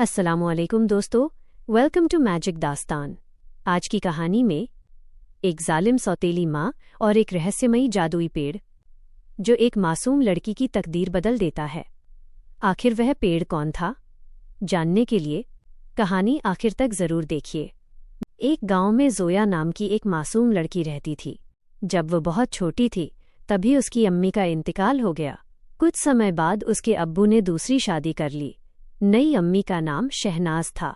अस्सलामुअलैकुम दोस्तों, welcome to magic दास्तान। आज की कहानी में एक जालिम सौतेली माँ और एक रहस्यमयी जादुई पेड़ जो एक मासूम लड़की की तकदीर बदल देता है। आखिर वह पेड़ कौन था? जानने के लिए कहानी आखिर तक जरूर देखिए। एक गांव में जोया नाम की एक मासूम लड़की रहती थी। जब वो बहुत छोटी थी तभी उसकी अम्मी का इंतकाल हो गया। कुछ समय बाद उसके अब्बू ने दूसरी शादी कर ली। नई अम्मी का नाम शहनाज था।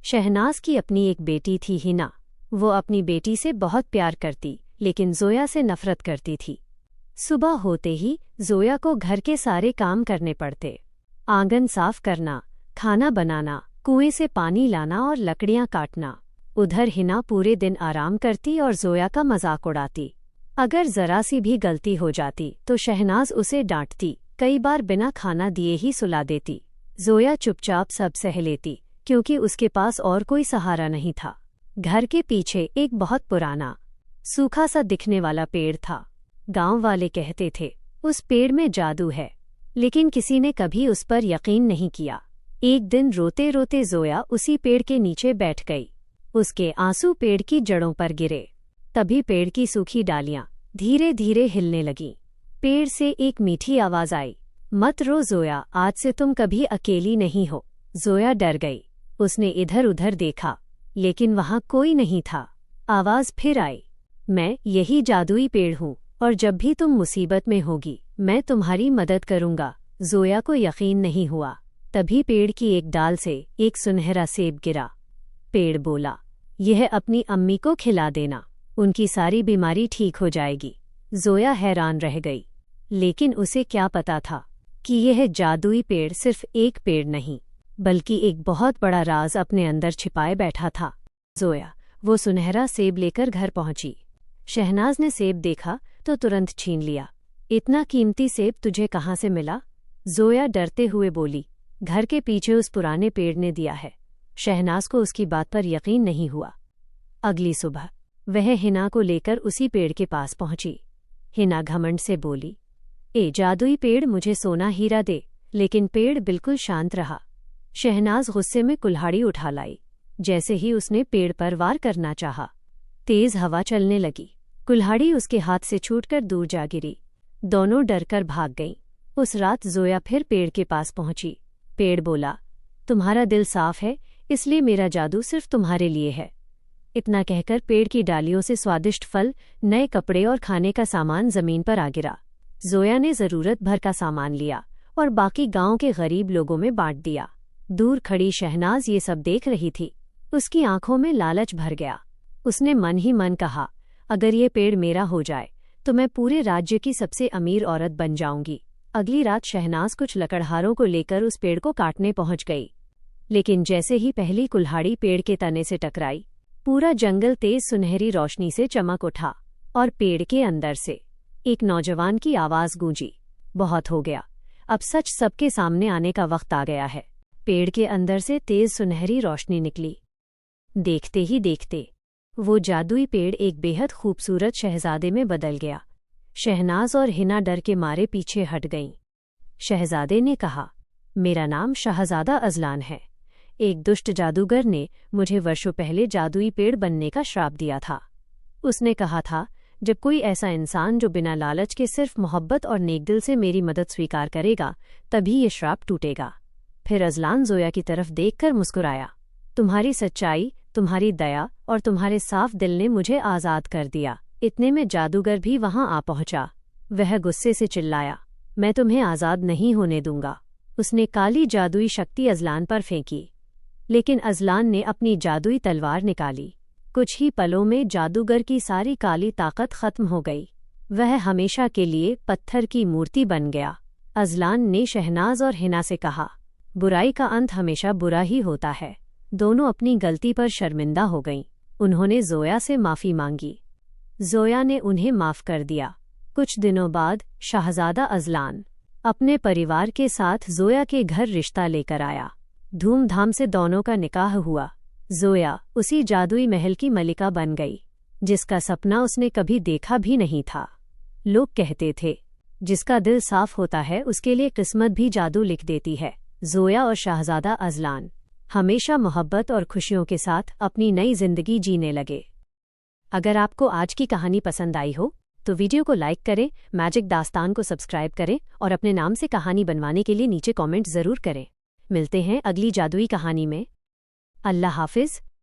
शहनाज की अपनी एक बेटी थी हिना। वो अपनी बेटी से बहुत प्यार करती लेकिन जोया से नफरत करती थी। सुबह होते ही जोया को घर के सारे काम करने पड़ते। आंगन साफ करना, खाना बनाना, कुएं से पानी लाना और लकड़ियां काटना। उधर हिना पूरे दिन आराम करती और जोया का मजाक उड़ाती। अगर जरा सी भी गलती हो जाती तो शहनाज उसे डांटती, कई बार बिना खाना दिए ही सुला देती। जोया चुपचाप सब सह लेती क्योंकि उसके पास और कोई सहारा नहीं था। घर के पीछे एक बहुत पुराना सूखा सा दिखने वाला पेड़ था। गांव वाले कहते थे उस पेड़ में जादू है, लेकिन किसी ने कभी उस पर यकीन नहीं किया। एक दिन रोते रोते जोया उसी पेड़ के नीचे बैठ गई। उसके आंसू पेड़ की जड़ों पर गिरे। तभी पेड़ की सूखी डालियां धीरे धीरे हिलने लगीं। पेड़ से एक मीठी आवाज आई, मत रो जोया, आज से तुम कभी अकेली नहीं हो। जोया डर गई। उसने इधर उधर देखा लेकिन वहां कोई नहीं था। आवाज फिर आई, मैं यही जादुई पेड़ हूँ और जब भी तुम मुसीबत में होगी मैं तुम्हारी मदद करूंगा। जोया को यकीन नहीं हुआ। तभी पेड़ की एक डाल से एक सुनहरा सेब गिरा। पेड़ बोला, यह अपनी अम्मी को खिला देना, उनकी सारी बीमारी ठीक हो जाएगी। जोया हैरान रह गई, लेकिन उसे क्या पता था कि यह जादुई पेड़ सिर्फ एक पेड़ नहीं बल्कि एक बहुत बड़ा राज अपने अंदर छिपाए बैठा था। जोया वो सुनहरा सेब लेकर घर पहुंची। शहनाज ने सेब देखा तो तुरंत छीन लिया। इतना कीमती सेब तुझे कहाँ से मिला? जोया डरते हुए बोली, घर के पीछे उस पुराने पेड़ ने दिया है। शहनाज को उसकी बात पर यकीन नहीं हुआ। अगली सुबह वह हिना को लेकर उसी पेड़ के पास पहुंची। हिना घमंड से बोली, ए जादुई पेड़, मुझे सोना हीरा दे। लेकिन पेड़ बिल्कुल शांत रहा। शहनाज गुस्से में कुल्हाड़ी उठा लाई। जैसे ही उसने पेड़ पर वार करना चाहा, तेज हवा चलने लगी। कुल्हाड़ी उसके हाथ से छूटकर दूर जा गिरी। दोनों डरकर भाग गईं। उस रात जोया फिर पेड़ के पास पहुंची। पेड़ बोला, तुम्हारा दिल साफ है, इसलिए मेरा जादू सिर्फ तुम्हारे लिए है। इतना कहकर पेड़ की डालियों से स्वादिष्ट फल, नए कपड़े और खाने का सामान जमीन पर आ गिरा। जोया ने जरूरत भर का सामान लिया और बाकी गांव के गरीब लोगों में बांट दिया। दूर खड़ी शहनाज ये सब देख रही थी। उसकी आंखों में लालच भर गया। उसने मन ही मन कहा, अगर ये पेड़ मेरा हो जाए तो मैं पूरे राज्य की सबसे अमीर औरत बन जाऊंगी। अगली रात शहनाज कुछ लकड़हारों को लेकर उस पेड़ को काटने पहुंच गई। लेकिन जैसे ही पहली कुल्हाड़ी पेड़ के तने से टकराई, पूरा जंगल तेज सुनहरी रोशनी से चमक उठा और पेड़ के अंदर से एक नौजवान की आवाज गूंजी, बहुत हो गया, अब सच सबके सामने आने का वक्त आ गया है। पेड़ के अंदर से तेज सुनहरी रोशनी निकली। देखते ही देखते वो जादुई पेड़ एक बेहद खूबसूरत शहजादे में बदल गया। शहनाज और हिना डर के मारे पीछे हट गईं। शहजादे ने कहा, मेरा नाम शाहजादा अजलान है। एक दुष्ट जादूगर ने मुझे वर्षों पहले जादुई पेड़ बनने का श्राप दिया था। उसने कहा था, जब कोई ऐसा इंसान जो बिना लालच के सिर्फ मोहब्बत और नेकदिल से मेरी मदद स्वीकार करेगा तभी ये श्राप टूटेगा। फिर अजलान जोया की तरफ देखकर मुस्कुराया, तुम्हारी सच्चाई, तुम्हारी दया और तुम्हारे साफ दिल ने मुझे आज़ाद कर दिया। इतने में जादूगर भी वहां आ पहुंचा। वह गुस्से से चिल्लाया, मैं तुम्हें आज़ाद नहीं होने दूंगा। उसने काली जादुई शक्ति अजलान पर फेंकी, लेकिन अजलान ने अपनी जादुई तलवार निकाली। कुछ ही पलों में जादूगर की सारी काली ताकत खत्म हो गई। वह हमेशा के लिए पत्थर की मूर्ति बन गया। अजलान ने शहनाज और हिना से कहा, बुराई का अंत हमेशा बुरा ही होता है। दोनों अपनी गलती पर शर्मिंदा हो गईं। उन्होंने जोया से माफ़ी मांगी। जोया ने उन्हें माफ़ कर दिया। कुछ दिनों बाद शाहजादा अजलान अपने परिवार के साथ जोया के घर रिश्ता लेकर आया। धूमधाम से दोनों का निकाह हुआ। जोया उसी जादुई महल की मलिका बन गई जिसका सपना उसने कभी देखा भी नहीं था। लोग कहते थे, जिसका दिल साफ होता है उसके लिए किस्मत भी जादू लिख देती है। जोया और शाहजादा अजलान हमेशा मोहब्बत और खुशियों के साथ अपनी नई जिंदगी जीने लगे। अगर आपको आज की कहानी पसंद आई हो तो वीडियो को लाइक करें, मैजिक दास्तान को सब्सक्राइब करें और अपने नाम से कहानी बनवाने के लिए नीचे कमेंट ज़रूर करें। मिलते हैं अगली जादुई कहानी में। अल्लाह हाफिज़।